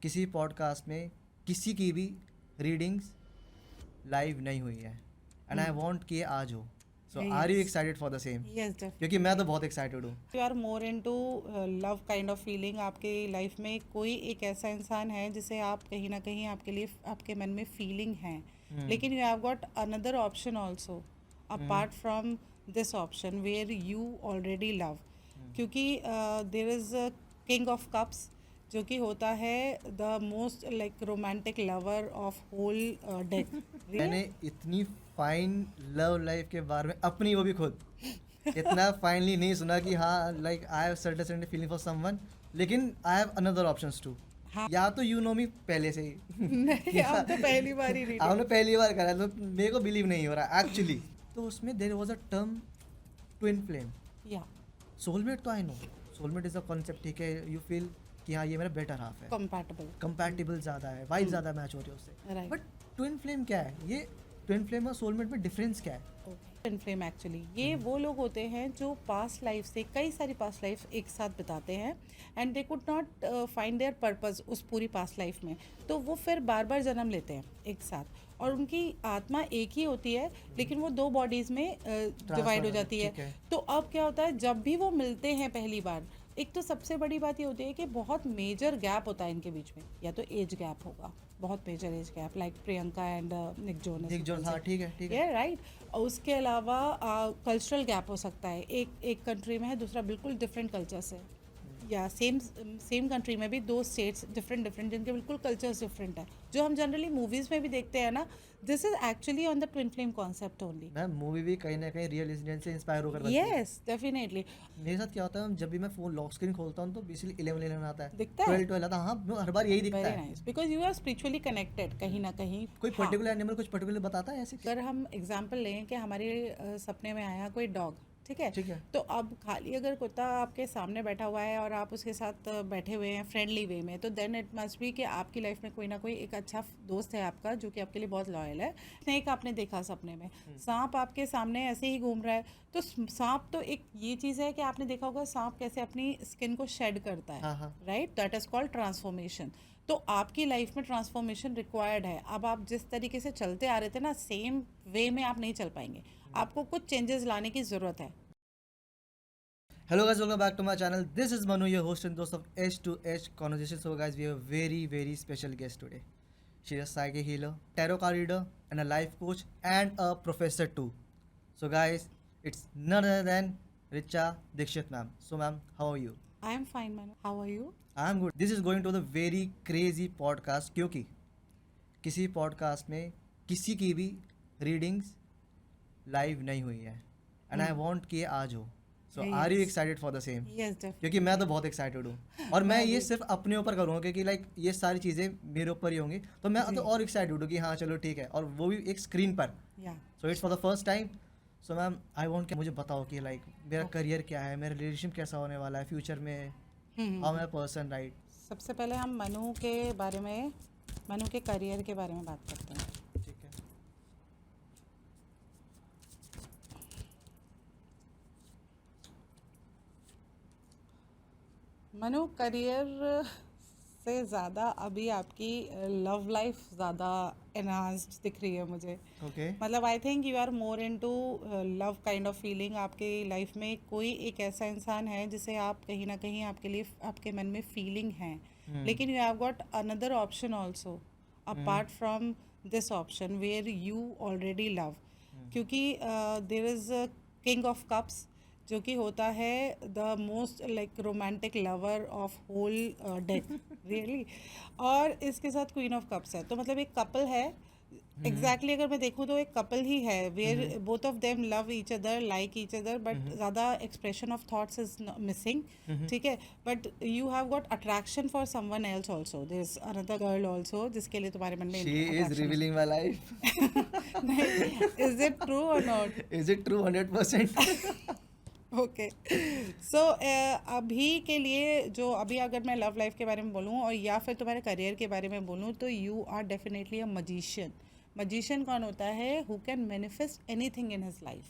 किसी पॉडकास्ट में किसी की भी रीडिंग्स लाइव नहीं हुई है एंड आई वांट कि ये आज हो. So are you excited for the same? Yes definitely. क्योंकि मैं तो बहुत एक्साइटेड हूँ. You are more into love kind of feeling. आपके लाइफ में कोई एक ऐसा इंसान है जिसे आप कहीं ना कहीं आपके लिए आपके मन में फीलिंग है, लेकिन you have got another option also apart from this option where you already love. क्योंकि there is king of cups जो कि होता है the most like romantic lover of whole deck. मैंने इतनी फाइन लव लाइफ के बारे में अपनी वो भी खुद इतना फाइनली नहीं सुना कि हाँ like I have certain feeling for someone, लेकिन I have another options too. हाँ. या तो यू नो मी पहले से ही नहीं, आप तो पहली बार ही read आपने पहली बार करा तो मेरे को बिलीव नहीं हो रहा एक्चुअली. तो उसमें there was a term twin flame. या सोलमेट तो I know, soulmate is a concept, ठीक है, यू फील कि हाँ ये मेरा बेटर हाफ है, कंपैटिबल ज़्यादा है, वाइब ज़्यादा मैच हो रही है उससे. Right. बट ट्विन फ्लेम क्या है? ये ट्विन फ्लेम और सोलमेट में डिफरेंस क्या है? ट्विन फ्लेम एक्चुअली ये वो लोग होते हैं जो पास्ट लाइफ से कई सारी पास्ट लाइफ एक साथ बिताते हैं and they could not find there purpose उस पूरी पास्ट लाइफ में, तो वो फिर बार बार जन्म लेते हैं एक साथ और उनकी आत्मा एक ही होती है लेकिन वो दो बॉडीज में डिवाइड हो जाती है. तो अब क्या होता है जब भी वो मिलते हैं पहली बार, एक तो सबसे बड़ी बात ये होती है कि बहुत मेजर गैप होता है इनके बीच में. या तो एज गैप होगा, बहुत major age gap, like Priyanka and Nick Jonas. हाँ ठीक है ठीक है. राइट. और उसके अलावा कल्चरल गैप हो सकता है, एक कंट्री में है दूसरा बिल्कुल डिफरेंट कल्चर से, या सेम कंट्री में भी दो स्टेट्स डिफरेंट जिनके बिल्कुल कल्चर्स डिफरेंट है, जो हम जनरली मूवीज़ में भी देखते हैं ना. This is actually on the twin flame concept only. Ma'am movie भी कहीं ना कहीं रियल इंसिडेंट से इंस्पायर होकर बनती है. Yes definitely. मेरे साथ क्या होता है, जब भी मैं फोन लॉक स्क्रीन खोलता हूँ तो बेसिकली 11 आता है, दिखता है? 12 आता है. हाँ हर बार यही दिखता वेरी है. Nice because you are spiritually connected कहीं ना कहीं. कोई पर्टिकुलर एनिमल कुछ पर्टिकुलर बताता है ऐसे? अगर हम एग्जांपल लें कि हमारे सपने में आया कोई डॉग, ठीक है, ठीक है. तो अब खाली अगर कुत्ता आपके सामने बैठा हुआ है और आप उसके साथ बैठे हुए हैं फ्रेंडली वे में, तो देन इट मस्ट बी कि आपकी लाइफ में कोई ना कोई एक अच्छा दोस्त है आपका जो कि आपके लिए बहुत लॉयल है. स्नेक आपने देखा सपने में, सांप आपके सामने ऐसे ही घूम रहा है, तो सांप तो एक ये चीज़ है कि आपने देखा होगा सांप कैसे अपनी स्किन को शेड करता है, right, that is called transformation. तो आपकी लाइफ में ट्रांसफॉर्मेशन रिक्वायर्ड है. अब आप जिस तरीके से चलते आ रहे थे ना, सेम वे में आप नहीं चल पाएंगे, आपको कुछ चेंजेस लाने की ज़रूरत है. Hello guys, welcome back to my channel. This is Manu, your host and host of H2H Conversations. So guys, we have a very special guest today. She is a psychic healer, tarot card reader, and a life coach, and a professor too. So guys, it's none other than Richa Dikshit ma'am. So ma'am, how are you? I am fine, Manu. How are you? I am good. This is going to the very crazy podcast क्योंकि किसी podcast में किसी की भी readings live नहीं हुई है and I want कि ये आज हो. So are you excited for the same? Yes, definitely. क्योंकि मैं तो बहुत एक्साइटेड हूँ और मैं ये सिर्फ अपने ऊपर करूँगा क्योंकि लाइक ये सारी चीज़ें मेरे ऊपर ही होंगी, तो मैं तो और एक्साइटेड हूँ कि हाँ चलो ठीक है, और वो भी एक स्क्रीन पर. Yeah. So it's for the first time. So ma'am I want कि मुझे बताओ कि लाइक मेरा करियर क्या है, मेरा रिलेशनशिप कैसा होने वाला है फ्यूचर में, हाउ मैं पर्सन, राइट. सबसे पहले हम मनु के बारे में, मनु के करियर के बारे में बात करते हैं. ठीक है. मनु करियर से ज़्यादा अभी आपकी लव लाइफ ज़्यादा एनहांस्ड दिख रही है मुझे. ओके. मतलब I think you are more into love kind of feeling. आपके लाइफ में कोई एक ऐसा इंसान है जिसे आप कहीं ना कहीं आपके लिए आपके मन में फीलिंग है, लेकिन you have got another option also apart from this option where you already love. क्योंकि there is king of cups जो कि होता है the most like romantic lover of whole deck, really. और इसके साथ क्वीन ऑफ कप्स है, तो मतलब एक कपल है. एग्जैक्टली अगर मैं देखूँ तो एक कपल ही है where both of them love each other, like each other, but ज़्यादा expression of thoughts is missing. ठीक है, but you have got attraction for someone else also. There is another girl also जिसके लिए तुम्हारे मन में she is revealing my life. Is it true और not? Is it true? 100%. Okay. So अभी के लिए जो अभी अगर मैं लव लाइफ के बारे में बोलूँ और या फिर तुम्हारे करियर के बारे में बोलूँ, तो you are definitely a magician. Magician कौन होता है? Who can manifest anything in his life.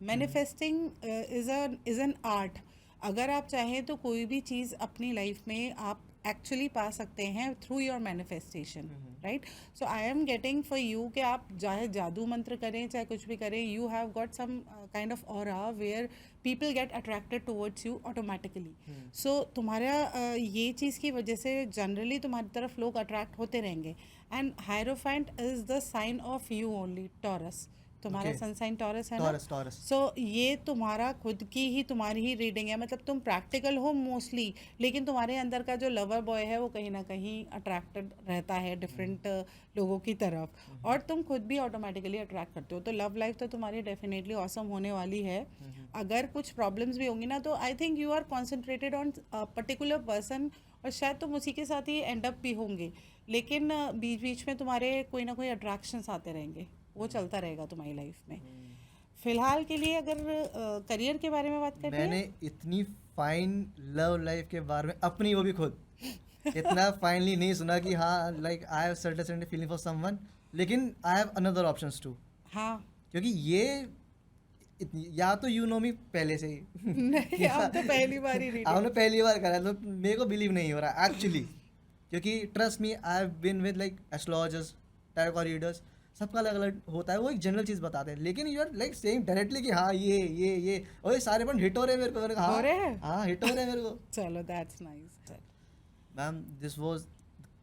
Manifesting is an art. अगर आप चाहें तो कोई भी चीज़ अपनी लाइफ में आप एक्चुअली पा सकते हैं through your manifestation, right? So I am getting for you कि आप चाहे जादू मंत्र करें चाहे कुछ भी करें, you have got some kind of aura where people get attracted towards you automatically. So तुम्हारा ये चीज़ की वजह से जनरली तुम्हारी तरफ लोग अट्रैक्ट होते रहेंगे. And hierophant is the sign of you only, Taurus. तुम्हारा Okay. सन साइन टॉरस है ना. टॉरस सो ये तुम्हारा खुद की ही तुम्हारी ही रीडिंग है. मतलब तुम प्रैक्टिकल हो मोस्टली, लेकिन तुम्हारे अंदर का जो लवर बॉय है वो कहीं ना कहीं अट्रैक्टेड रहता है डिफरेंट लोगों की तरफ, और तुम खुद भी ऑटोमेटिकली अट्रैक्ट करते हो. तो लव लाइफ तो तुम्हारी डेफिनेटली ऑसम होने वाली है. अगर कुछ प्रॉब्लम्स भी होंगी ना, तो I think you are concentrated on particular person, और शायद तुम उसी के साथ ही एंड अप भी होंगे. लेकिन बीच बीच में तुम्हारे कोई ना कोई अट्रैक्शंस आते रहेंगे, वो चलता रहेगा तुम्हारी लाइफ में. फिलहाल के लिए अगर करियर के बारे में बात करें, मैंने इतनी फाइन लव लाइफ के बारे में अपनी, वो भी खुद इतना फाइनली नहीं सुना कि हाँ like I have certain feeling for someone, लेकिन I have another options too. हाँ. क्योंकि ये या तो यू नो मी पहले से ही नहीं, आप तो पहली बार ही रीडिंग. आपने पहली बार करा तो मेरे को बिलीव नहीं हो रहा एक्चुअली. क्योंकि trust me, I have been with like astrologers, tarot readers, सबका अलग अलग होता है. वो एक जनरल चीज़ बताते हैं, लेकिन you are like saying directly कि हाँ ये और ये सारे पॉइंट हिट हो रहे हैं मेरे को. मैंने कहा हो रहे हैं? हाँ हिट हो रहे हैं मेरे को. चलो, that's nice. Ma'am, this was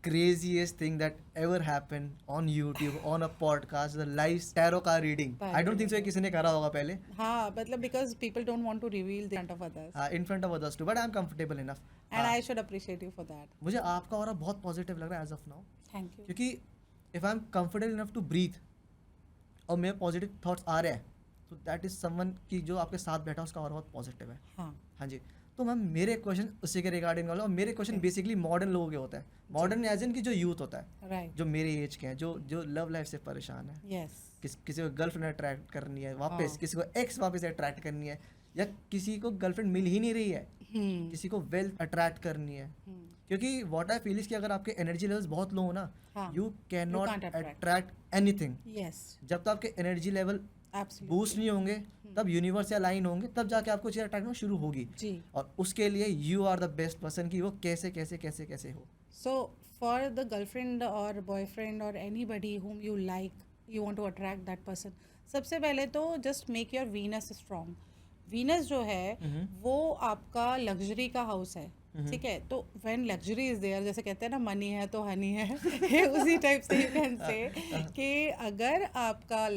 craziest thing that ever happened on YouTube on a podcast, the live tarot card reading. I don't think so किसी ने करा होगा पहले. हाँ, मतलब because people don't want to reveal the front of others. In front of others too, but I'm comfortable enough. And I should appreciate you for that. मुझे आपका aura बहुत पॉजिटिव लग रहा है as of now. Thank you. क्योंकि if I'm comfortable enough to breathe और मेरे positive thoughts आ रहे हैं, तो दैट इज समवन की जो आपके साथ बैठा उसका ऑरा बहुत पॉजिटिव है. हाँ. हाँ जी. तो मैम मेरे क्वेश्चन उसी के रिगार्डिंग वाला, और मेरे क्वेश्चन बेसिकली मॉडर्न लोगों के होते हैं. मॉडर्न एज इन की जो यूथ होता है, Right. जो मेरे एज के हैं, जो लव लाइफ से परेशान है, Yes. किसी को गर्लफ्रेंड अट्रैक्ट करनी है वापस, हाँ. किसी को एक्स वापस अट्रैक्ट करनी है, या किसी को गर्लफ्रेंड मिल ही नहीं रही है, किसी को वेल्थ अट्रैक्ट करनी है. क्योंकि व्हाट आई फील इज कि अगर आपके एनर्जी लेवल्स बहुत लो हो ना, हाँ. You can not can't attract. Attract anything. Yes. जब तक आपके एनर्जी लेवल Absolutely. बूस्ट नहीं होंगे, तब यूनिवर्स से अलाइन होंगे, तब जाके आपको चीज़ अट्रैक्ट होना शुरू होगी. जी. और उसके लिए you are the best person कि वो कैसे कैसे कैसे कैसे हो. So for the girlfriend or boyfriend or anybody whom you like, you want to attract that person, सबसे पहले तो just make your Venus strong. Venus जो है वो आपका लग्जरी का हाउस है. ठीक है. तो व्हेन लग्जरी इज देयर, जैसे कहते हैं ना मनी है तो हनी है, उसी टाइप से यू कैन से कि अगर आपका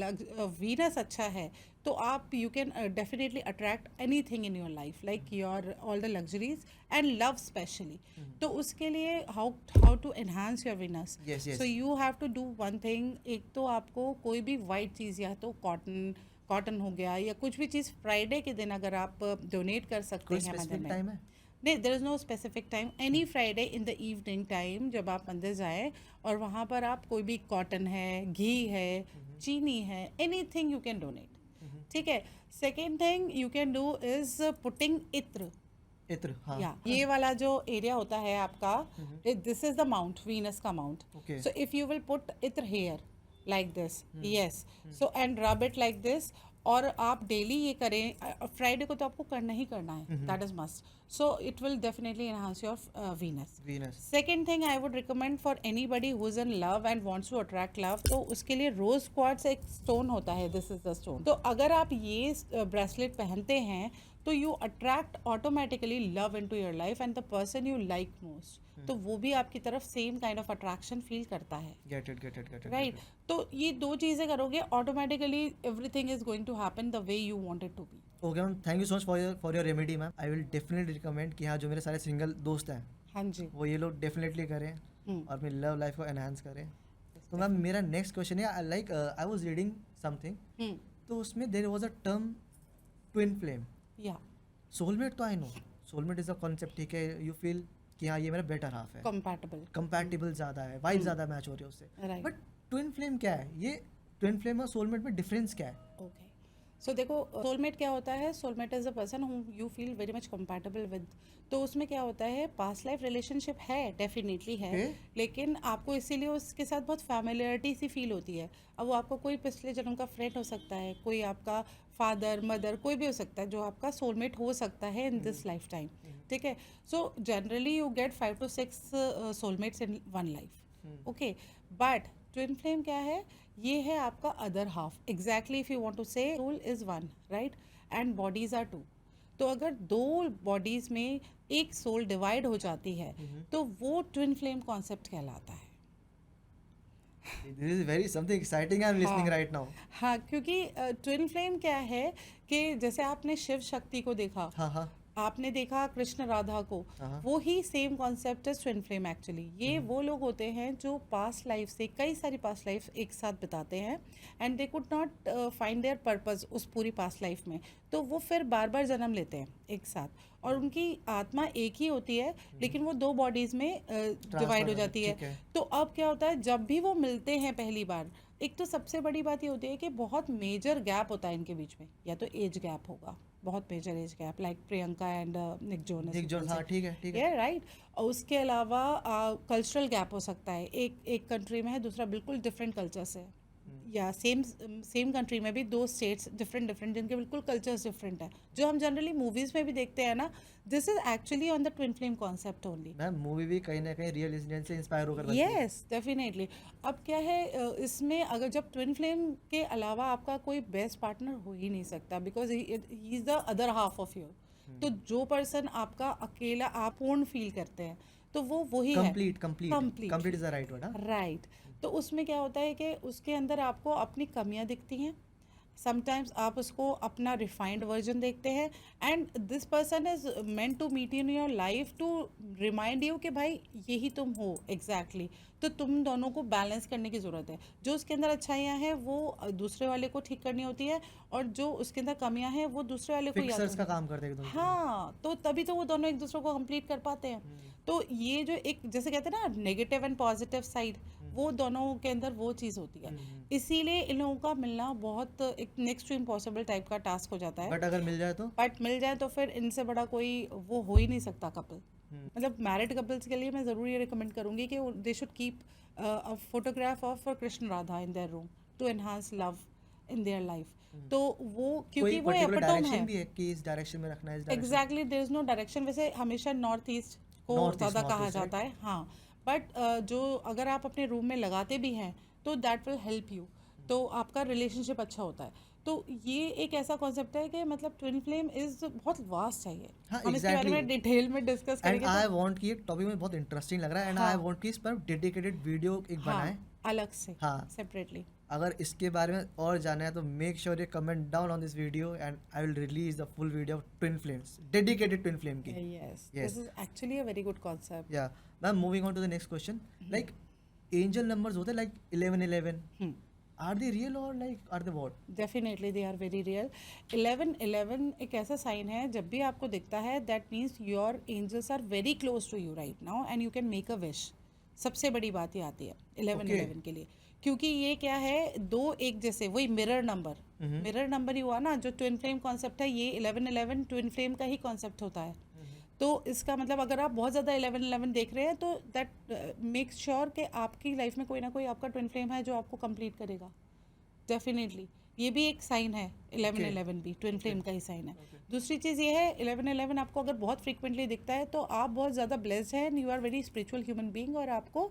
वीनस अच्छा है तो आप you can definitely attract anything in your life, like your all the luxuries and love specially. तो उसके लिए how to enhance your Venus. Yes, yes. So you have to do one thing. एक तो आपको कोई भी वाइट चीज़, या तो कॉटन हो गया या कुछ भी चीज़, फ्राइडे के दिन अगर आप डोनेट कर सकते कोई हैं मंदिर स्पेसिफिक में. टाइम है? नहीं, there is no specific time. Any Friday in the evening time जब आप मंदिर जाएं और वहाँ पर आप कोई भी कॉटन है, घी है, चीनी है, एनीथिंग यू कैन डोनेट. ठीक है. Second thing you can do is putting इत्र. इत्र, हाँ. या ये वाला जो एरिया होता है आपका, this is the mount, Venus का mount. Okay. So if you will put इत्र here like this, yes, so and rub it like this, और आप डेली ये करें. फ्राइडे को तो आपको करना ही करना है, that is must. So it will definitely enhance your Venus. Venus. Second thing I would recommend for anybody who is in love and wants to attract love, तो उसके लिए रोज क्वार्ट्स एक स्टोन होता है, दिस इज द स्टोन. तो अगर आप ये ब्रेसलेट पहनते हैं तो you attract automatically love into your life and the person you like most. तो वो भी आपकी तरफ same kind of attraction feel करता है. Get it. राइट. तो ये दो चीज़ें करोगे, automatically everything is going to happen the way you want it to be. Okay ma'am, thank you so much for your remedy ma'am. I will definitely recommend कि हाँ जो मेरे सारे सिंगल दोस्त हैं हाँ जी. वो ये लोग डेफिनेटली करें और अपनी लव लाइफ को एनहांस करें. तो मैम मेरा नेक्स्ट क्वेश्चन है, like I was reading something, तो उसमें there was a term twin flame. या सोलमेट तो I know, soulmate is a concept, ठीक है, यू फील कि हाँ ये मेरा बेटर हाफ है, कंपैटिबल. कंपैटिबल ज़्यादा है, वाइब ज़्यादा मैच हो रही है उससे. राइट. बट ट्विन फ्लेम क्या है? ये ट्विन फ्लेम और सोलमेट में डिफरेंस क्या है? ओके. सो देखो, सोलमेट क्या होता है? Soulmate is a person who you feel very much compatible with. तो उसमें क्या होता है, पास्ट लाइफ रिलेशनशिप है, डेफिनेटली है, Okay. लेकिन आपको इसीलिए उसके साथ बहुत फैमिलियरिटी सी फील होती है। अब वो आपको कोई पिछले जन्म का फ्रेंड हो सकता है, कोई आपका फादर मदर कोई भी हो सकता है जो आपका सोलमेट हो सकता है इन दिस लाइफ टाइम। ठीक है, so generally you get 5 to 6 soulmates in one life. Okay, but twin flame क्या है? ये है आपका other half. Exactly, if you want to say soul is one, right, and bodies are two. तो अगर दो बॉडीज में एक सोल डिवाइड हो जाती है तो वो ट्विन फ्लेम कॉन्सेप्ट कहलाता है। This is very something exciting I'm listening हाँ right now. हाँ, क्योंकि ट्विन फ्लेम क्या है कि जैसे आपने शिव शक्ति को देखा, हाँ हाँ आपने देखा कृष्ण राधा को, हाँ वो ही सेम कॉन्सेप्ट है ट्विन फ्लेम। एक्चुअली ये वो लोग होते हैं जो पास्ट लाइफ से कई सारी पास्ट लाइफ एक साथ बिताते हैं and they could not find there purpose उस पूरी पास्ट लाइफ में, तो वो फिर बार बार जन्म लेते हैं एक साथ और उनकी आत्मा एक ही होती है लेकिन वो दो बॉडीज में डिवाइड हो जाती ठीक है। है। तो अब क्या होता है, जब भी वो मिलते हैं पहली बार, एक तो सबसे बड़ी बात ये होती है कि बहुत मेजर गैप होता है इनके बीच में, या तो एज गैप होगा, बहुत major age gap, like Priyanka and Nick Jonas, Nick Jonas, हाँ ठीक है ठीक है। ये राइट। और उसके अलावा कल्चरल गैप हो सकता है, एक कंट्री में है, दूसरा बिल्कुल डिफरेंट कल्चर से है, या सेम कंट्री में भी दो स्टेट्स डिफरेंट जिनके बिल्कुल कल्चर्स डिफरेंट है, जो हम जनरली मूवीज में भी देखते हैं ना। This is actually on the twin flame concept only. Ma'am movie भी कहीं ना कहीं रियल इंसिडेंट से इंस्पायर होकर बनती है। Yes, definitely. अब क्या है, इसमें अगर जब ट्विन फ्लेम के अलावा आपका कोई बेस्ट पार्टनर हो ही नहीं सकता, because he is the other half of your. तो जो पर्सन आपका अकेला आप पूर्ण फील करते हैं तो वो वही है। Complete complete is the right word. Right. तो उसमें क्या होता है कि उसके अंदर आपको अपनी कमियां दिखती हैं, समटाइम्स आप उसको अपना रिफाइंड वर्जन देखते हैं, and this person is meant to meet in your life to remind you कि भाई यही तुम हो एग्जैक्टली। तो तुम दोनों को बैलेंस करने की ज़रूरत है, जो उसके अंदर अच्छाइयाँ हैं वो दूसरे वाले को ठीक करनी होती है, और जो उसके अंदर कमियां हैं वो दूसरे वाले को फिक्सर्स याद का काम करते हैं एकदम। हाँ, तो तभी तो वो दोनों एक दूसरे को कंप्लीट कर पाते हैं। तो ये जो एक जैसे कहते हैं ना नेगेटिव एंड पॉजिटिव साइड, वो दोनों के अंदर वो चीज़ होती है। इसीलिए इन लोगों का मिलना बहुत एक नेक्स्ट टू इम्पॉसिबल टाइप का टास्क हो जाता है। बट अगर मिल जाए तो बट मिल जाए तो फिर इनसे बड़ा कोई वो हो ही नहीं सकता कपल। मतलब मैरिड कपल्स के लिए मैं ज़रूर ये रिकमेंड करूँगी कि they should keep a photograph of Krishna Radha in their room to enhance love in their life. तो वो क्योंकि कोई वो पर्टिकुलर एपिटोम डायरेक्शन है। भी है कि इस डायरेक्शन में रखना है, इस direction exactly, there is no direction. वैसे हमेशा नॉर्थ ईस्ट को North east, ज़्यादा north कहा east, जाता है, हाँ। बट जो अगर आप अपने रूम में लगाते भी हैं तो दैट विल हेल्प यू, तो आपका रिलेशनशिप अच्छा होता है। तो ये एक ऐसा कॉन्सेप्ट है कि मतलब ट्विन फ्लेम इज बहुत वास्ट है ये। हाँ, हम इसके बारे में exactly. डिटेल में डिस्कस एंड करेंगे आई तो वांट कि ये टॉपिक में बहुत इंटरेस्टिंग लग रहा है, एंड हाँ। आई वांट कि इस पर डेडिकेटेड वीडियो एक हाँ, बनाएं। अलग से, हाँ। सेपरेटली। अगर इसके बारे में और जानना है तो make sure you comment down on this video and I will release the full video of twin flames, dedicated twin flame की। Yes, Yes. This is actually a very good concept. या ma'am moving on to the next question, like angel numbers होते हैं like 1111, are they real और like are they what? Definitely they are very real. 1111 एक ऐसा sign है, जब भी आपको दिखता है that means your angels are very close to you right now and you can make a wish. सबसे बड़ी बात ये आती है 1111 के लिए, क्योंकि ये क्या है, दो एक जैसे, वही मिरर नंबर ही हुआ ना, जो ट्विन फ्लेम कॉन्सेप्ट है, ये 1111 ट्विन फ्लेम का ही कॉन्सेप्ट होता है। तो इसका मतलब अगर आप बहुत ज़्यादा 1111 देख रहे हैं तो दैट मेक्स श्योर कि आपकी लाइफ में कोई ना कोई आपका ट्विन फ्लेम है जो आपको कंप्लीट करेगा। डेफिनेटली ये भी एक साइन है, 1111 भी ट्विन फ्लेम का ही साइन है। दूसरी चीज़ ये है, 1111 आपको अगर बहुत फ्रीक्वेंटली दिखता है तो आप बहुत ज़्यादा ब्लेस्ड हैं, you are very spiritual human being, और आपको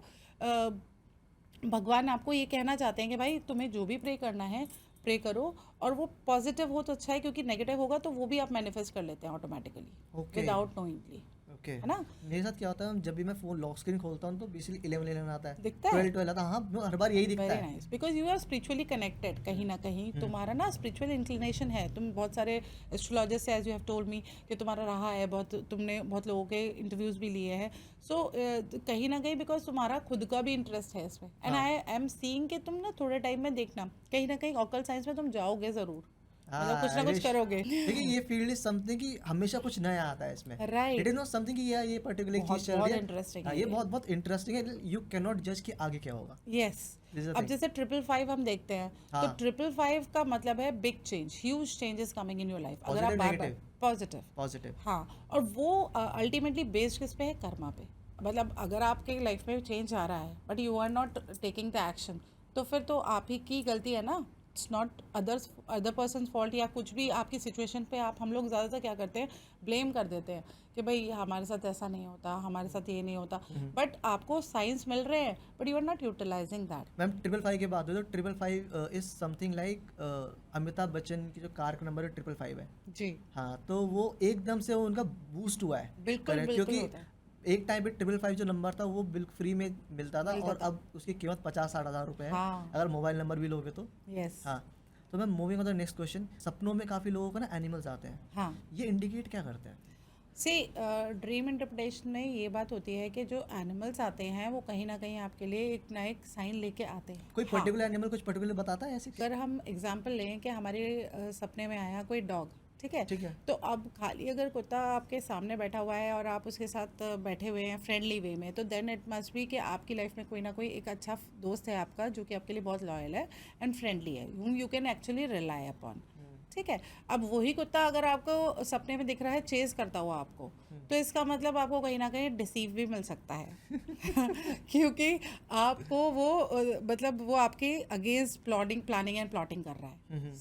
भगवान आपको ये कहना चाहते हैं कि भाई तुम्हें जो भी प्रे करना है प्रे करो, और वो पॉजिटिव हो तो अच्छा है, क्योंकि नेगेटिव होगा तो वो भी आप मैनिफेस्ट कर लेते हैं ऑटोमेटिकली विदाउट नोइंगली, ओके है ना। मेरे साथ क्या होता है, जब भी मैं फोन लॉक स्क्रीन खोलता हूँ तो बेसिकली 1111 आता है, दिखता है? 12 आता है। हाँ, हर बार यही दिखता वेरी है। Nice, because you are spiritually connected कहीं ना कहीं, तुम्हारा ना स्पिरिचुअल इंक्लिनेशन है। तुम बहुत सारे एस्ट्रोलॉजर से, as you have told me, कि तुम्हारा रहा है बहुत, तुमने बहुत लोगों के इंटरव्यूज भी लिए हैं। सो कहीं ना कहीं बिकॉज तुम्हारा खुद का भी इंटरेस्ट है इसमें, एंड आई एम सीइंग कि तुम ना थोड़े टाइम में देखना कहीं ना कहीं ऑकल्ट साइंस में तुम जाओगे ज़रूर। मतलब कुछ ना कुछ करोगे। लेकिन ये फील्ड इज समथिंग कि हमेशा कुछ नया आता है इसमें। Right, it is not something कि यार ये पर्टिकुलर चीज बहुत चल बहुत रही है। इंटरेस्टिंग हाँ, है ये बहुत बहुत इंटरेस्टिंग है। यू कैन नॉट जज कि आगे क्या होगा। यस। दिस इज द अब थिंग। जैसे 555 हम देखते हैं, तो हाँ, 555 का मतलब है big change, huge changes coming in your life. अगर आप पॉजिटिव बार बार नेगेटिव। Positive, positive. हाँ, और वो अल्टीमेटली बेस्ड किस पे है? कर्मा पे। मतलब अगर आपके लाइफ में चेंज आ रहा है but you are not taking the action, तो फिर तो आप ही की गलती है ना। It's not other person fault, या कुछ भी आपकी सिचुएशन पे आप, हम लोग ज़्यादातर क्या करते हैं, ब्लेम कर देते हैं कि भाई हमारे साथ ऐसा नहीं होता, हमारे साथ ये नहीं होता। बट आपको साइंस मिल रहे हैं but you are not utilising that. Ma'am 555 की बात हो तो 555 is something like Amitabh Bachchan की जो कार का नंबर है 555 है। जी, हाँ, तो वो एकदम से वो उनका बूस्ट हुआ है। बिल्कुल करेक्ट, बिल्कुल क्योंकि होता है, एक टाइम पे 555 जो नंबर था वो बिल्कुल फ्री में मिलता था, मिलता और था। अब उसकी कीमत 50-60 हज़ार रुपये है, हाँ, अगर मोबाइल नंबर भी लोगे तो। यस, हाँ, तो ma'am moving on the next question, सपनों में काफ़ी लोगों को ना एनिमल्स आते हैं, हाँ। ये इंडिकेट क्या करते हैं? सी ड्रीम इंटरप्रिटेशन में ये बात होती है कि जो एनिमल्स आते हैं वो कहीं ना कहीं आपके लिए एक ना एक साइन लेके आते हैं। कोई हाँ, पर्टिकुलर एनिमल कुछ पर्टिकुलर बताता है ऐसी? अगर हम एग्जांपल लें कि हमारे सपने में आया कोई डॉग, ठीक है, ठीक है। तो अब खाली अगर कुत्ता आपके सामने बैठा हुआ है और आप उसके साथ बैठे हुए हैं फ्रेंडली वे में, तो देन इट मस्ट बी कि आपकी लाइफ में कोई ना कोई एक अच्छा दोस्त है आपका जो कि आपके लिए बहुत लॉयल है एंड फ्रेंडली है, whom you can actually rely upon। ठीक है, अब वही कुत्ता अगर आपको सपने में दिख रहा है चेज करता हुआ आपको, तो इसका मतलब आपको कहीं ना कहीं डिसीव भी मिल सकता है क्योंकि आपको वो मतलब वो आपके अगेंस्ट प्लानिंग एंड प्लॉटिंग कर रहा है,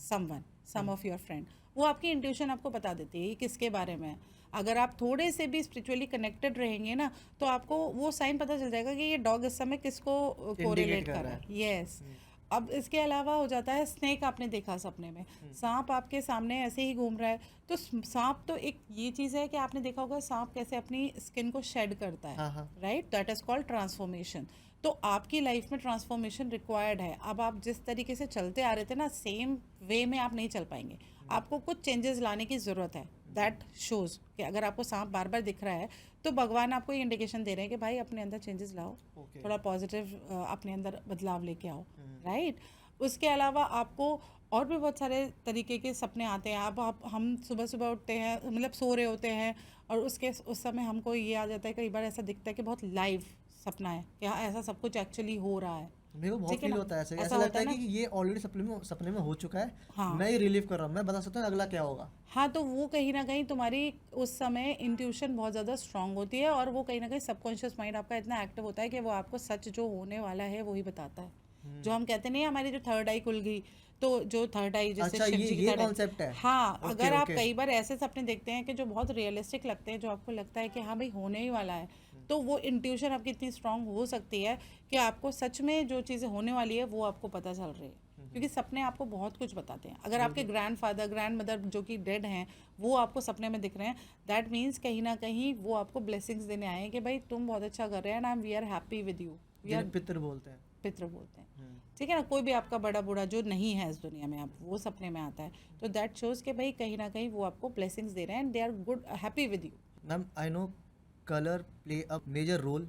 सम ऑफ योर फ्रेंड। वो आपकी इंट्यूशन आपको बता देती है ये किसके बारे में है। अगर आप थोड़े से भी स्पिरिचुअली कनेक्टेड रहेंगे ना, तो आपको वो साइन पता चल जाएगा कि ये डॉग इस समय किसको कोरिलेट कर कर रहा रहा है। यस। अब इसके अलावा हो जाता है स्नेक, आपने देखा सपने में सांप आपके सामने ऐसे ही घूम रहा है, तो सांप तो एक ये चीज़ है कि आपने देखा होगा सांप कैसे अपनी स्किन को शेड करता है, हाँ, हाँ। Right, that is called transformation. तो आपकी लाइफ में ट्रांसफॉर्मेशन रिक्वायर्ड है। अब आप जिस तरीके से चलते आ रहे थे ना, सेम वे में आप नहीं चल पाएंगे, आपको कुछ चेंजेस लाने की ज़रूरत है। दैट शोज कि अगर आपको सांप बार बार दिख रहा है तो भगवान आपको ये इंडिकेशन दे रहे हैं कि भाई अपने अंदर चेंजेस लाओ, Okay. थोड़ा पॉजिटिव अपने अंदर बदलाव लेके आओ, राइट। उसके अलावा आपको और भी बहुत सारे तरीके के सपने आते हैं। अब आप हम सुबह सुबह उठते हैं, मतलब सो रहे होते हैं, और उस समय हमको ये आ जाता है, कई बार ऐसा दिखता है कि बहुत लाइव सपना है कि हाँ ऐसा सब कुछ एक्चुअली हो रहा है। मेरे को बहुत ठीक है फील ना, होता है ऐसे, ऐसा ऐसा होता लगता है है कि ना। ये ऑलरेडी सपने में हो चुका है। हाँ, मैं ये रिलीव कर रहा हूँ, मैं बता सकता हूँ अगला क्या होगा। हाँ, तो वो कहीं ना कहीं तुम्हारी उस समय इंट्यूशन बहुत ज़्यादा स्ट्रांग होती है, और वो कहीं ना कहीं सबकॉन्शियस माइंड आपका इतना एक्टिव होता है कि वो आपको सच जो होने वाला है वही बताता है। जो हम कहते नहीं, हमारी जो थर्ड आई खुल गई, तो जो थर्ड आई जैसे अच्छा, शिव ये जी की ये थर्ड आई। कॉन्सेप्ट है। हाँ, ओके, अगर आप ओके। कई बार ऐसे सपने देखते हैं कि जो बहुत रियलिस्टिक लगते हैं, जो आपको लगता है कि हाँ भाई होने ही वाला है, तो वो इंट्यूशन आपकी इतनी स्ट्रांग हो सकती है कि आपको सच में जो चीज़ें होने वाली है वो आपको पता चल रही है। क्योंकि सपने आपको बहुत कुछ बताते हैं। अगर आपके ग्रैंडफादर ग्रैंडमदर जो कि डेड हैं वो आपको सपने में दिख रहे हैं, दैट मीन्स कहीं ना कहीं वो आपको ब्लेसिंग्स देने आए हैं कि भाई तुम बहुत अच्छा कर रहे हैं, and we are happy with you. We are जिन्हें पितर बोलते हैं। पितृ बोलते हैं, ठीक है ना। कोई भी आपका बड़ा बूढ़ा जो नहीं है इस दुनिया में, आप वो सपने में आता है, तो दैट शोज कि भाई कहीं ना कहीं वो आपको ब्लेसिंग्स दे रहे हैं and they are good happy with you. Ma'am I know colour play a major role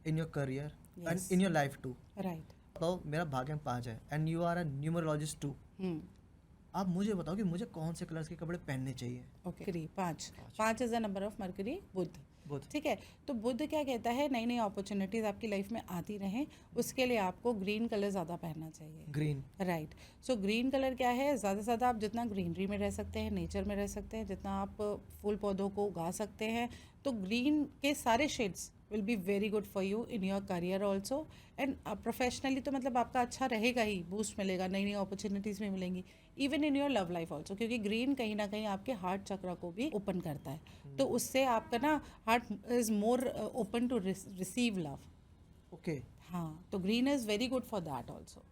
in your career and Yes. In your life too. Right. तो मेरा भाग्यांक 5 है and you are a numerologist too. आप मुझे बताओ कि मुझे कौन से कलर्स के कपड़े पहनने चाहिए? Okay, 5 is the number of mercury, बुध। बुध। ठीक है, तो बुध क्या कहता है, नई नई अपॉर्चुनिटीज आपकी लाइफ में आती रहें, उसके लिए आपको ग्रीन कलर ज़्यादा पहनना चाहिए। Green. Right. So green colour क्या है, ज़्यादा से ज़्यादा आप जितना ग्रीनरी में रह सकते हैं, नेचर में रह सकते हैं, जितना आप फूल पौधों को उगा सकते हैं, तो ग्रीन के सारे shades will be very good for you in your career also. And professionally तो मतलब आपका अच्छा रहेगा ही, बूस्ट मिलेगा, नई नई अपॉर्चुनिटीज़ भी मिलेंगी, even in your love life also, क्योंकि ग्रीन कहीं ना कहीं आपके हार्ट चक्र को भी ओपन करता है, तो उससे आपका ना heart is more open to receive love. Okay. हाँ, तो green is very good for that also.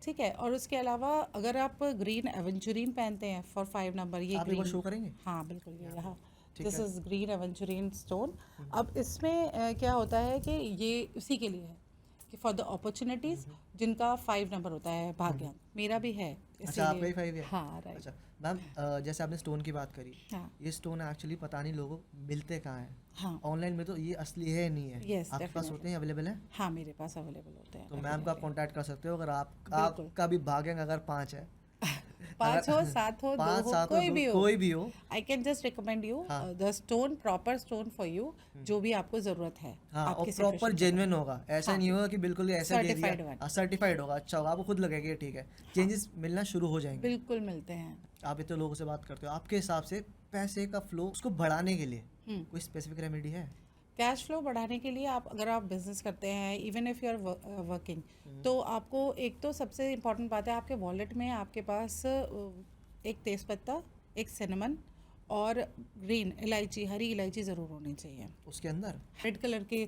ठीक है, और उसके अलावा अगर आप ग्रीन एवेंचुरीन पहनते हैं फॉर 5 नंबर, ये आप एक बार ग्रीन, शो करेंगे? हाँ बिल्कुल, ये रहा, ठीक दिस है। Is green aventurine stone. अब इसमें क्या होता है कि ये उसी के लिए है कि फॉर द अपॉर्चुनिटीज जिनका 5 नंबर होता है भाग्यांक, मेरा भी है अच्छा, आपका ही 5 है? हाँ, राइट। अच्छा मैम, जैसे आपने स्टोन की बात करी, हाँ, ये स्टोन एक्चुअली पता नहीं लोगों को मिलते कहाँ हैं। हाँ, ऑनलाइन में तो ये असली है नहीं है। Yes, आपके पास definitely. होते हैं, अवेलेबल है? हाँ, मेरे पास अवेलेबल होते हैं तो मैम को आप definitely. कांटेक्ट कर सकते हो अगर बिल्कुल। आपका भी भाग्यांक अगर 5 है पांच हो, सात हो, दो पाँच हो, सात कोई भी हो, कोई भी हो। I can just recommend you हाँ। The stone, proper stone for you, जो भी आपको जरूरत है हाँ, और आपकी प्रॉपर सिचुएशन के जेन्युइन अकॉर्डिंग। होगा, ऐसा हाँ, नहीं होगा कि बिल्कुल ही ऐसा दे दिया। Certified one. सर्टिफाइड होगा, अच्छा होगा, आपको खुद लगेगा कि ठीक है, हाँ, चेंजेस मिलना शुरू हो जाएंगे। बिल्कुल मिलते हैं। आप इतने लोगों से बात करते हो, आपके हिसाब से पैसे का फ्लो उसको बढ़ाने के लिए हम्म कोई स्पेसिफिक रेमेडी है? कैश फ्लो बढ़ाने के लिए आप अगर आप बिजनेस करते हैं, even if you are working, तो आपको एक तो सबसे इम्पॉर्टेंट बात है, आपके वॉलेट में आपके पास एक तेज़पत्ता, एक सिनेमन और ग्रीन इलायची, हरी इलायची ज़रूर होनी चाहिए। उसके अंदर रेड कलर के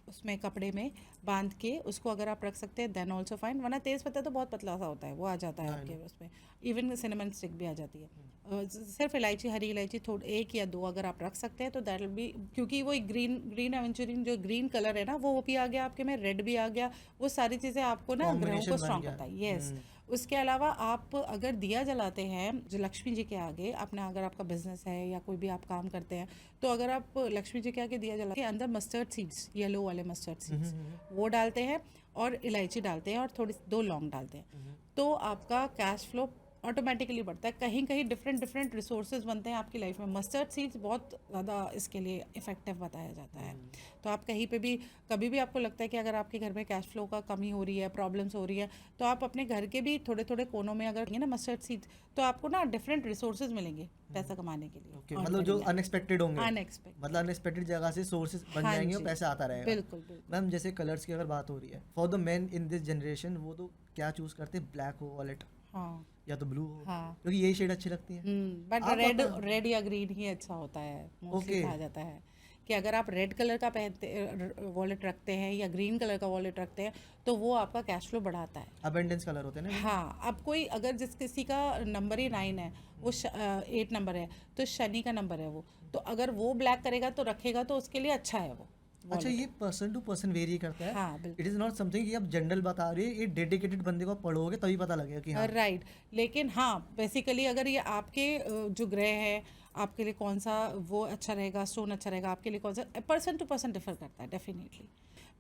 उसमें कपड़े में बांध के उसको अगर आप रख सकते हैं देन ऑल्सो फाइन, वरना तेज़ पत्ता तो बहुत पतला सा होता है, वो आ जाता है हाँ, आपके उसमें। इवन सिनेमन स्टिक भी आ जाती है। सिर्फ इलायची, हरी इलायची थोड़ी एक या दो अगर आप रख सकते हैं तो दैट विल बी, क्योंकि वो ग्रीन ग्रीन एवेंचुरिन जो ग्रीन कलर है ना, वो भी आ गया आपके में, रेड भी आ गया, वो सारी चीज़ें आपको ना ग्रहों कॉम्बिनेशन को बन स्ट्रॉन्ग गया। करता है। येस। उसके अलावा आप अगर दिया जलाते हैं जो लक्ष्मी जी के आगे, अपना अगर आपका बिजनेस है या कोई भी आप काम करते हैं, तो अगर आप लक्ष्मी जी के आगे दिया जलाते हैं, अंदर मस्टर्ड सीड्स, येलो वाले मस्टर्ड सीड्स वो डालते हैं और इलायची डालते हैं और थोड़ी 2 लौंग डालते हैं, तो आपका कैश फ्लो ऑटोमेटिकली बढ़ता है। कहीं कहीं डिफरेंट डिफरेंट रिसोर्सेज बनते हैं आपकी लाइफ में। मस्टर्ड सीड्स बहुत ज़्यादा इसके लिए इफ़ेक्टिव बताया जाता है। तो आप कहीं पे भी, कभी भी आपको लगता है कि अगर आपके घर में कैश फ्लो का कमी हो रही है, प्रॉब्लम्स हो रही है, तो आप अपने घर के भी थोड़े थोड़े कोनों में अगर ना मस्टर्ड सीड्स, तो आपको ना डिफरेंट रिसोर्सेज मिलेंगे पैसा कमाने के लिए। ओके, मतलब जो अनएक्सपेक्टेड होंगे, अनएक्सपेक्टेड, मतलब अनएक्सपेक्टेड जगह से सोर्सेज बन हाँ जाएंगे और जी, पैसा आता रहेगा। बिल्कुल बिल्कुल। मैम जैसे कलर्स की अगर बात हो रही है, for the main in this generation, वो तो क्या चूज करते हैं, ब्लैक हो वॉलेट हाँ या तो ब्लू हो, हाँ। क्योंकि यही शेड अच्छी लगती है। बट आप रेड, अपना रेड या ग्रीन ही अच्छा होता है, मोस्टली ओके, कहा जाता है कि अगर आप रेड कलर का पहनते वॉलेट रखते हैं या ग्रीन कलर का वॉलेट रखते हैं, तो वो आपका कैश फ्लो बढ़ाता है। अबेंडेंस कलर होते हैं ना। हाँ, अब कोई अगर जिस किसी का नंबर ही 9 है, वो 8 नंबर है, तो शनि का नंबर है वो, तो अगर वो ब्लैक करेगा तो रखेगा तो उसके लिए अच्छा है वो अच्छा, wallet। ये पर्सन टू पर्सन वेरी करता है। हाँ बिल्कुल। इट इज नॉट समथिंग कि आप जनरल बता रहे हैं, ये डेडिकेटेड बंदे को पढ़ोगे तभी पता लगेगा कि हाँ। राइट, लेकिन हाँ बेसिकली अगर ये आपके जो ग्रह है आपके लिए कौन सा वो अच्छा रहेगा, स्टोन अच्छा रहेगा आपके लिए, कौन सा पर्सन टू पर्सन डिफर करता है डेफिनेटली।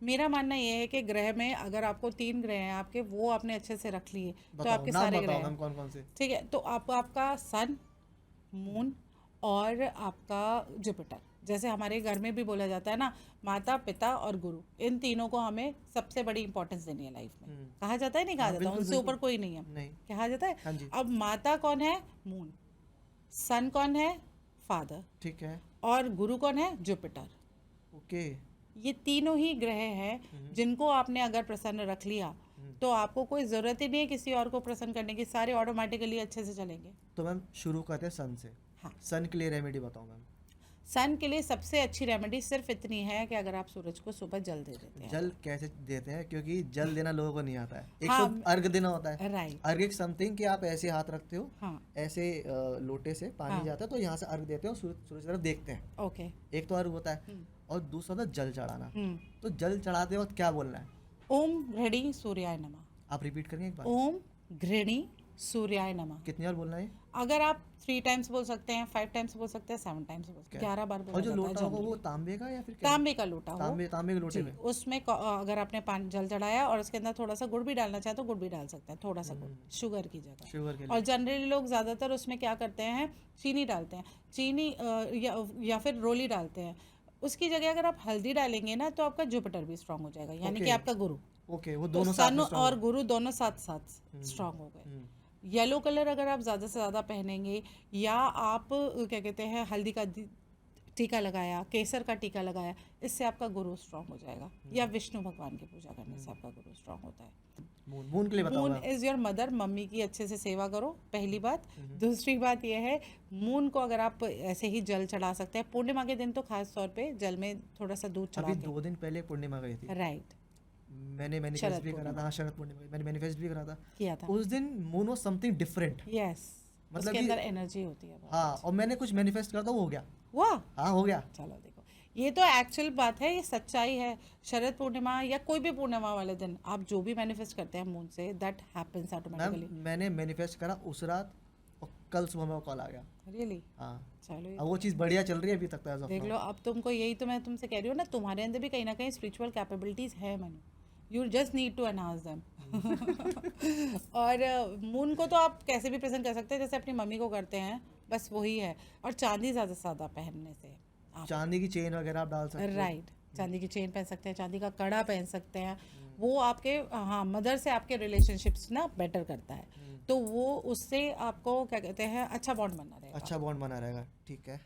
मेरा मानना ये है कि ग्रह में अगर आपको 3 ग्रह हैं आपके, वो आपने अच्छे से रख लिए तो बताओ आपके नाम, सारे ग्रह बताओ हैं, मैम कौन कौन से। ठीक है, तो आपका सन, मून और आपका जुपिटर। जैसे हमारे घर में भी बोला जाता है ना, माता पिता और गुरु, इन तीनों को हमें सबसे बड़ी इंपॉर्टेंस देनी है लाइफ में। कहा जाता है, नहीं कहा हाँ, जाता, बिल्कुल उनसे बिल्कुल। ऊपर कोई नहीं है, नहीं। कहा जाता है। हाँ जी। अब माता कौन है? मून। सन कौन है? फादर। ठीक है। और गुरु कौन है? जुपिटर। ओके। ये तीनों ही ग्रह हैं जिनको आपने अगर प्रसन्न रख लिया तो आपको कोई ज़रूरत ही नहीं है किसी और को प्रसन्न करने की, सारे ऑटोमेटिकली अच्छे से चलेंगे। तो मैम शुरू करते हैं सन से। हाँ, सन के लिए रेमेडी बताओ मैम। सन के लिए सबसे अच्छी रेमेडी सिर्फ इतनी है कि अगर आप सूरज को सुबह जल दे देते हैं। जल कैसे देते हैं, क्योंकि जल देना लोगों को नहीं आता है। एक हाँ, तो अर्घ देना होता है। राइट। अर्घ एक समथिंग कि आप ऐसे हाथ रखते हो, हाँ, ऐसे लोटे से पानी हाँ। जाता है, तो यहाँ से अर्घ देते हो, सूरज की तरफ देखते हैं। ओके। एक तो अर्घ होता है, और दूसरा होता है जल चढ़ाना। हम्म तो जल चढ़ाते वक्त क्या बोलना है? ओम घृणी सूर्याय नमः। आप रिपीट करेंगे एक बार? ओम घृणी सूर्याय नमः। कितनी बार बोलना है? अगर आप 3 टाइम्स बोल सकते हैं, 5 टाइम्स बोल सकते हैं, 7 टाइम्स बोल सकते हैं, 11 बार बोला और जो जाता है लोटा होगा generally। वो तांबे का या फिर क्या? तांबे का लोटा हो, तांबे के लोटे जी, में। उसमें अगर आपने पानी जल चढ़ाया और उसके अंदर थोड़ा सा गुड़ भी डालना चाहे तो गुड़ भी डाल सकते हैं, थोड़ा सा गुड़, शुगर की जगह। शुगर के और लिए। जनरली लोग ज़्यादातर उसमें क्या करते हैं, चीनी डालते हैं, चीनी या फिर रोली डालते हैं। उसकी जगह अगर आप हल्दी डालेंगे ना तो आपका जुपिटर भी स्ट्रांग हो जाएगा, यानी कि Okay. आपका गुरु। ओके, वो तो दोनों साथ सन में strong और हो। गुरु दोनों साथ साथ स्ट्रांग हो गए। येलो कलर अगर आप ज़्यादा से ज़्यादा पहनेंगे, या आप क्या कहते हैं हल्दी का टीका लगाया, केसर का टीका लगाया, इससे आपका गुरु स्ट्रांग हो जाएगा। या विष्णु भगवान की पूजा करने से आपका गुरु स्ट्रांग होता है। मून के लिए बताओ moon ma'am. Is your mother, mummy की अच्छे से सेवा करो, पहली बात। दूसरी बात यह है, मून को अगर आप ऐसे ही जल चढ़ा सकते हैं, पूर्णिमा के दिन तो खास तौर पे जल में थोड़ा सा दूध चढ़ा अभी के। 2 दिन पहले पूर्णिमा गई थी, राइट, मैंने मैनिफेस्ट शरद भी करा था। हाँ, शरद पूर्णिमा मैंने मैनिफेस्ट भी करा था। किया था। उस दिन moon was something different. Yes, मतलब उसके कि अंदर एनर्जी होती है बहुत। हाँ, और मैंने कुछ मैनिफेस्ट करा था, वो हो गया। वाह, हाँ, हो गया। चलो देखो, ये तो एक्चुअल बात है, ये सच्चाई है। शरद पूर्णिमा या कोई भी पूर्णिमा वाले दिन आप जो भी मैनिफेस्ट करते हैं मून से, दैट हैपेंस मैम ऑटोमेटिकली। मैंने मैनिफेस्ट करा उस रात, और कल सुबह मेरा कॉल आ गया। रियली? हाँ, चलो ये अब वो चीज़ बढ़िया चल रही है अभी तक तो as of देख now। लो, अब तुमको यही तो मैं तुमसे कह रही हूँ ना, तुम्हारे अंदर भी कहीं ना कहीं स्पिरिचुअल कैपेबिलिटीज है Manu. You just need to enhance them. और मून को तो आप कैसे भी प्रेजेंट कर सकते हैं, जैसे अपनी मम्मी को करते हैं, बस वही है। और चांदी ज़्यादा से ज़्यादा पहनने से आप, चांदी की चेन वगैरह आप डाल सकते हो। राइट, चांदी की चेन पहन सकते हैं, चांदी का कड़ा पहन सकते हैं। वो आपके, हाँ, मदर से आपके रिलेशनशिप्स ना बेटर करता है, तो वो उससे आपको क्या कहते हैं, अच्छा बॉन्ड बना रहेगा। अच्छा बॉन्ड बना रहेगा, ठीक है।